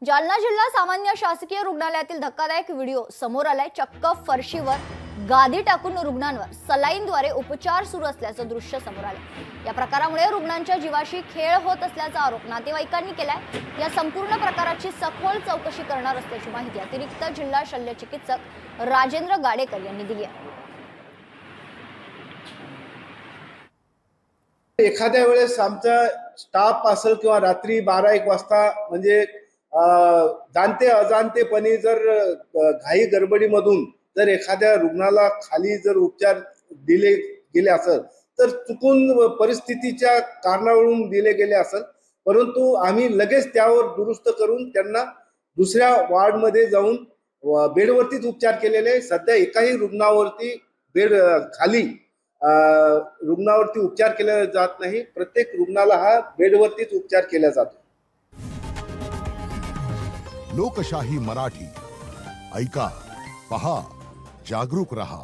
जालना जिल्हा सामान्य शासकीय रुग्णालयातील धक्कादायक व्हिडिओ समोर आलाय। चक्क फरशीवर गादी टाकून रुग्णांवर सलाईनद्वारे उपचार सुरू असल्याचं दृश्य समोर आलंय। या प्रकारामुळे रुग्णांच्या जीवाशी खेळ होत असल्याचा आरोप नातेवाईकांनी केलाय। या संपूर्ण प्रकाराची सखोल चौकशी करणार असल्याची माहिती अतिरिक्त जिल्हा शल्य चिकित्सक राजेंद्र गाडेकर यांनी दिली आहे। एखाद्या वेळेस आमचा स्टाफ असेल किंवा रात्री 12-1 वाजता म्हणजे जाणते अजाणतेपणी जर घाई गडबडीमधून जर एखाद्या रुग्णाला खाली जर उपचार दिले गेले असेल तर चुकून परिस्थितीच्या कारणावरून दिले गेले असेल, परंतु आम्ही लगेच त्यावर दुरुस्त करून त्यांना दुसऱ्या वॉर्डमध्ये जाऊन बेडवरतीच उपचार केलेले। सध्या एकाही रुग्णावरती बेड खाली रुग्णावरती उपचार केला जात नाही। प्रत्येक रुग्णाला हा बेडवरतीच उपचार केला जातो। लोकशाही मराठी ऐका, पहा, जागरूक रहा।